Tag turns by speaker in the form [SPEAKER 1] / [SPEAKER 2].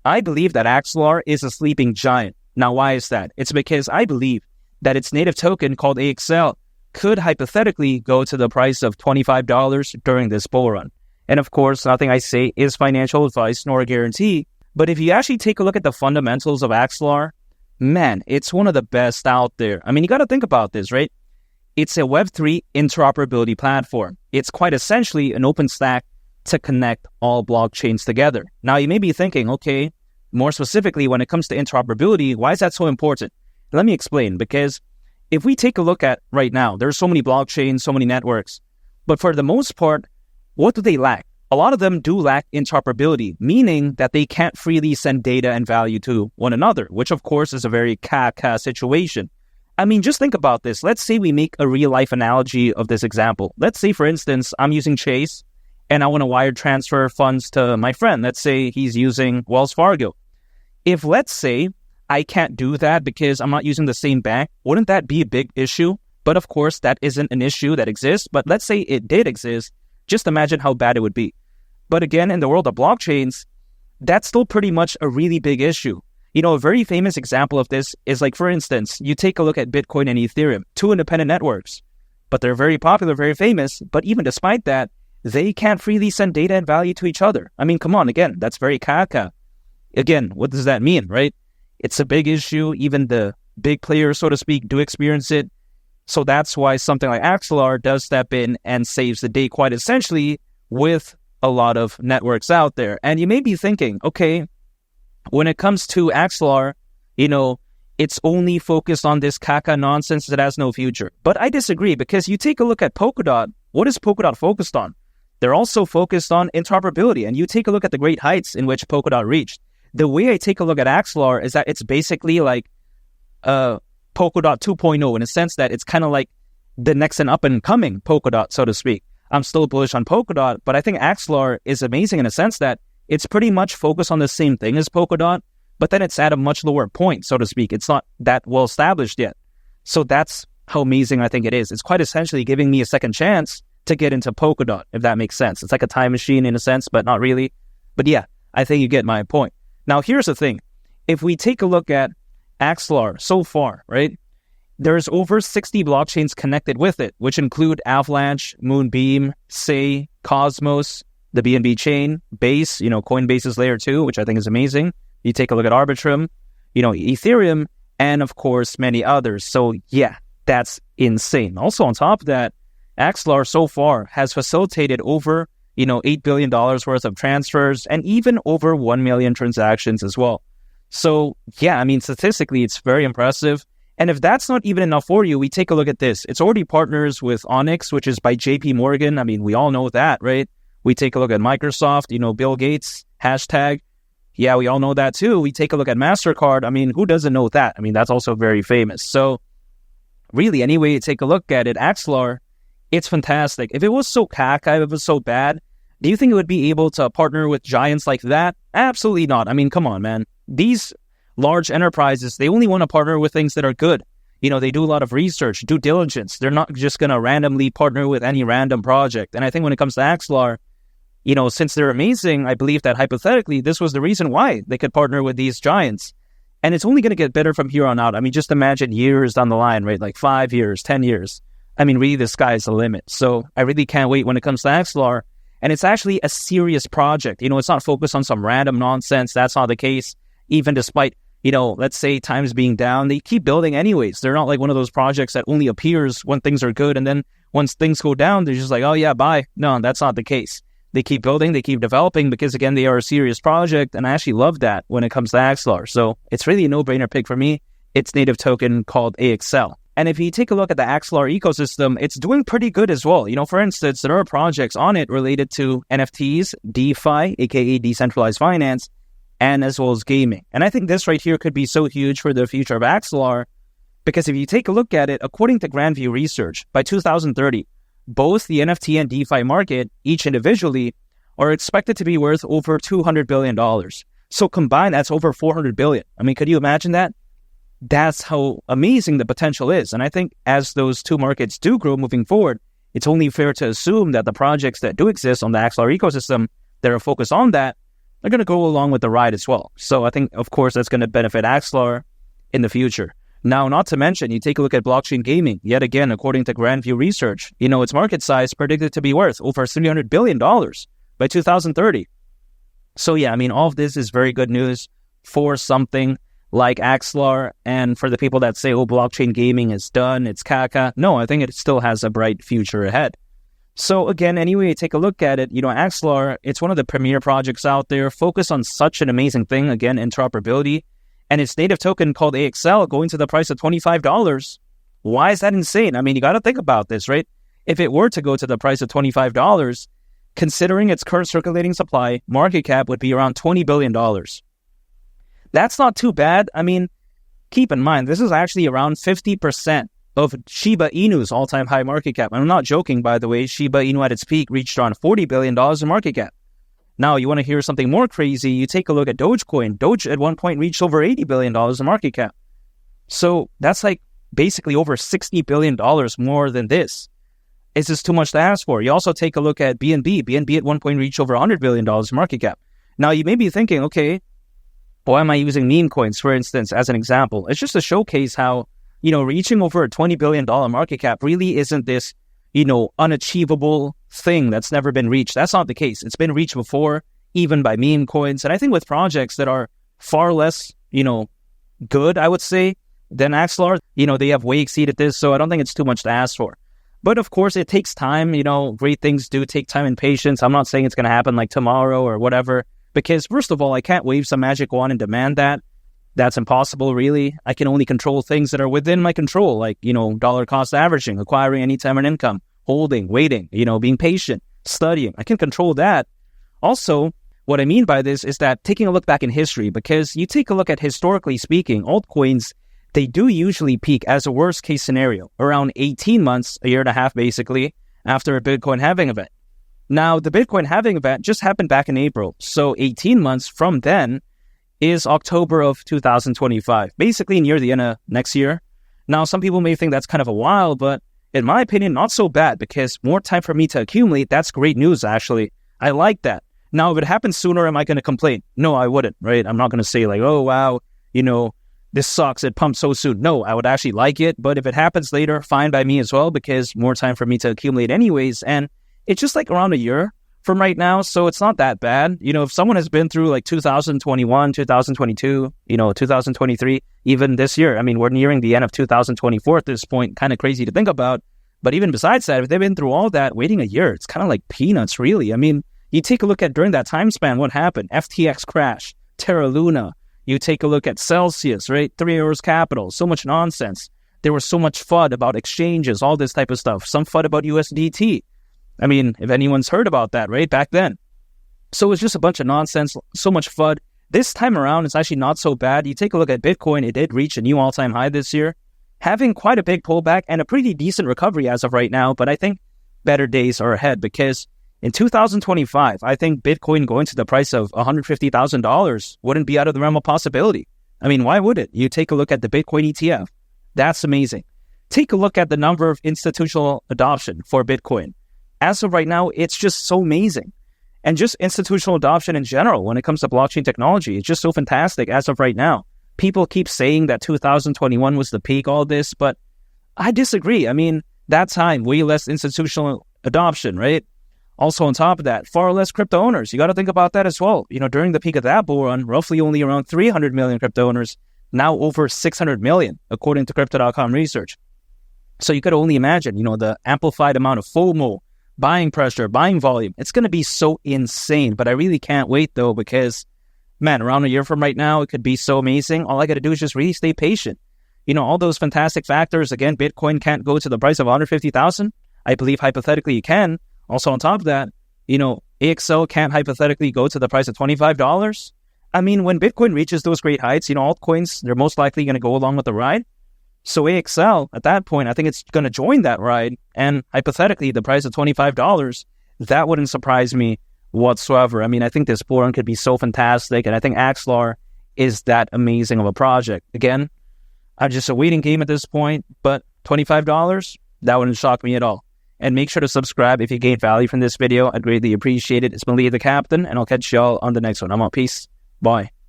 [SPEAKER 1] I believe that Axelar is a sleeping giant. Now, why is that? It's because I believe that its native token called AXL could hypothetically go to the price of $25 during this bull run. And of course, nothing I say is financial advice nor a guarantee. But if you actually take a look at the fundamentals of Axelar, man, it's one of the best out there. I mean, you got to think about this, right? It's a Web3 interoperability platform. It's quite essentially an open stack to connect all blockchains together. Now, you may be thinking, okay, more specifically, when it comes to interoperability, why is that so important? Let me explain, because if we take a look at right now, there's so many blockchains, so many networks, but for the most part, what do they lack? A lot of them do lack interoperability, meaning that they can't freely send data and value to one another, which of course is a very CAC situation. I mean, just think about this. Let's say we make a real-life analogy of this example. Let's say, for instance, I'm using Chase, and I want to wire transfer funds to my friend. Let's say he's using Wells Fargo. If, let's say, I can't do that because I'm not using the same bank, wouldn't that be a big issue? But of course, that isn't an issue that exists. But let's say it did exist. Just imagine how bad it would be. But again, in the world of blockchains, that's still pretty much a really big issue. You know, a very famous example of this is like, for instance, you take a look at Bitcoin and Ethereum, two independent networks, but they're very popular, very famous. But even despite that, they can't freely send data and value to each other. I mean, come on, again, that's very caca. Again, what does that mean, right? It's a big issue. Even the big players, so to speak, do experience it. So that's why something like Axelar does step in and saves the day quite essentially with a lot of networks out there. And you may be thinking, okay, when it comes to Axelar, you know, it's only focused on this caca nonsense that has no future. But I disagree, because you take a look at Polkadot. What is Polkadot focused on? They're also focused on interoperability. And you take a look at the great heights in which Polkadot reached. The way I take a look at Axelar is that it's basically like Polkadot 2.0 in a sense that it's kind of like the next and up and coming Polkadot, so to speak. I'm still bullish on Polkadot, but I think Axelar is amazing in a sense that it's pretty much focused on the same thing as Polkadot, but then it's at a much lower point, so to speak. It's not that well established yet. So that's how amazing I think it is. It's quite essentially giving me a second chance to get into Polkadot, if that makes sense. It's like a time machine in a sense, but not really. But yeah, I think you get my point. Now, here's the thing. If we take a look at Axelar so far, right, there's over 60 blockchains connected with it, which include Avalanche, Moonbeam, Say, Cosmos, the BNB chain, Base, you know, Coinbase's layer 2, which I think is amazing. You take a look at Arbitrum, you know, Ethereum, and of course, many others. So yeah, that's insane. Also on top of that, Axelar so far has facilitated over, you know, $8 billion worth of transfers and even over 1 million transactions as well. So yeah, I mean, statistically, it's very impressive. And if that's not even enough for you, we take a look at this. It's already partners with Onyx, which is by JP Morgan. I mean, we all know that, right? We take a look at Microsoft, you know, Bill Gates, hashtag. Yeah, we all know that too. We take a look at MasterCard. I mean, who doesn't know that? I mean, that's also very famous. So really, anyway, you take a look at it, Axelar, it's fantastic. If it was so caca, if it was so bad, do you think it would be able to partner with giants like that? Absolutely not. I mean, come on, man. These large enterprises, they only want to partner with things that are good. You know, they do a lot of research, due diligence. They're not just going to randomly partner with any random project. And I think when it comes to Axelar, you know, since they're amazing, I believe that hypothetically, this was the reason why they could partner with these giants. And it's only going to get better from here on out. I mean, just imagine years down the line, right? Like 5 years, 10 years. I mean, really, the sky's the limit. So I really can't wait when it comes to Axelar. And it's actually a serious project. You know, it's not focused on some random nonsense. That's not the case. Even despite, you know, let's say times being down, they keep building anyways. They're not like one of those projects that only appears when things are good. And then once things go down, they're just like, oh yeah, bye. No, that's not the case. They keep building, they keep developing because, again, they are a serious project. And I actually love that when it comes to Axelar. So it's really a no-brainer pick for me. It's native token called AXL. And if you take a look at the Axelar ecosystem, it's doing pretty good as well. You know, for instance, there are projects on it related to NFTs, DeFi, aka decentralized finance, and as well as gaming. And I think this right here could be so huge for the future of Axelar, because if you take a look at it, according to Grandview Research, by 2030, both the NFT and DeFi market, each individually, are expected to be worth over $200 billion. So combined, that's over $400 billion. I mean, could you imagine that? That's how amazing the potential is. And I think as those two markets do grow moving forward, it's only fair to assume that the projects that do exist on the Axelar ecosystem that are focused on that they're going to go along with the ride as well. So I think, of course, that's going to benefit Axelar in the future. Now, not to mention, you take a look at blockchain gaming. Yet again, according to Grandview Research, its market size predicted to be worth over $300 billion by 2030. So yeah, all of this is very good news for something like Axelar, and for the people that say, blockchain gaming is done, it's caca. No, I think it still has a bright future ahead. So again, anyway, take a look at it. Axelar, it's one of the premier projects out there, focused on such an amazing thing, again, interoperability, and its native token called AXL going to the price of $25. Why is that insane? You got to think about this, right? If it were to go to the price of $25, considering its current circulating supply, market cap would be around $20 billion. That's not too bad. Keep in mind, this is actually around 50% of Shiba Inu's all-time high market cap. I'm not joking, by the way. Shiba Inu at its peak reached around $40 billion in market cap. Now, you want to hear something more crazy? You take a look at Dogecoin. Doge at one point reached over $80 billion in market cap. So that's like basically over $60 billion more than this. Is this too much to ask for? You also take a look at BNB. BNB at one point reached over $100 billion in market cap. Now, you may be thinking, okay, why am I using meme coins, for instance, as an example? It's just to showcase how, reaching over a $20 billion market cap really isn't this, unachievable thing that's never been reached. That's not the case. It's been reached before, even by meme coins. And I think with projects that are far less, good, I would say, than Axelar, they have way exceeded this. So I don't think it's too much to ask for. But of course, it takes time. Great things do take time and patience. I'm not saying it's going to happen like tomorrow or whatever. Because first of all, I can't wave some magic wand and demand that. That's impossible, really. I can only control things that are within my control, like, dollar cost averaging, acquiring anytime and income, holding, waiting, being patient, studying. I can control that. Also, what I mean by this is that taking a look back in history, because you take a look at historically speaking, altcoins, they do usually peak as a worst case scenario, around 18 months, a year and a half basically, after a Bitcoin halving event. Now, the Bitcoin halving event just happened back in April, so 18 months from then is October of 2025, basically near the end of next year. Now, some people may think that's kind of a while, but in my opinion, not so bad, because more time for me to accumulate, that's great news, actually. I like that. Now, if it happens sooner, am I going to complain? No, I wouldn't, right? I'm not going to say like, oh, wow, this sucks, it pumped so soon. No, I would actually like it, but if it happens later, fine by me as well, because more time for me to accumulate anyways, and it's just like around a year from right now, so it's not that bad. If someone has been through like 2021, 2022, 2023, even this year, we're nearing the end of 2024 at this point, kind of crazy to think about. But even besides that, if they've been through all that, waiting a year, it's kind of like peanuts, really. You take a look at during that time span, what happened? FTX crash, Terra Luna. You take a look at Celsius, right? 3 Arrows Capital, so much nonsense. There was so much FUD about exchanges, all this type of stuff. Some FUD about USDT. If anyone's heard about that, right, back then. So it's just a bunch of nonsense, so much FUD. This time around, it's actually not so bad. You take a look at Bitcoin, it did reach a new all-time high this year, having quite a big pullback and a pretty decent recovery as of right now, but I think better days are ahead, because in 2025, I think Bitcoin going to the price of $150,000 wouldn't be out of the realm of possibility. Why would it? You take a look at the Bitcoin ETF. That's amazing. Take a look at the number of institutional adoption for Bitcoin. As of right now, it's just so amazing. And just institutional adoption in general, when it comes to blockchain technology, it's just so fantastic as of right now. People keep saying that 2021 was the peak, all this, but I disagree. That time, way less institutional adoption, right? Also, on top of that, far less crypto owners. You got to think about that as well. During the peak of that bull run, roughly only around 300 million crypto owners, now over 600 million, according to Crypto.com research. So you could only imagine, the amplified amount of FOMO, buying pressure, buying volume. It's going to be so insane, but I really can't wait though, because man, around a year from right now, it could be so amazing. All I got to do is just really stay patient. All those fantastic factors. Again, Bitcoin can't go to the price of 150,000. I believe hypothetically you can. Also on top of that, AXL can't hypothetically go to the price of $25. When Bitcoin reaches those great heights, altcoins, they're most likely going to go along with the ride. So AXL, at that point, I think it's going to join that ride. And hypothetically, the price of $25, that wouldn't surprise me whatsoever. I think this bull run could be so fantastic. And I think Axelar is that amazing of a project. Again, I'm just a waiting game at this point. But $25, that wouldn't shock me at all. And make sure to subscribe if you gained value from this video. I'd greatly appreciate it. It's been Lee the Captain, and I'll catch y'all on the next one. I'm out. Peace. Bye.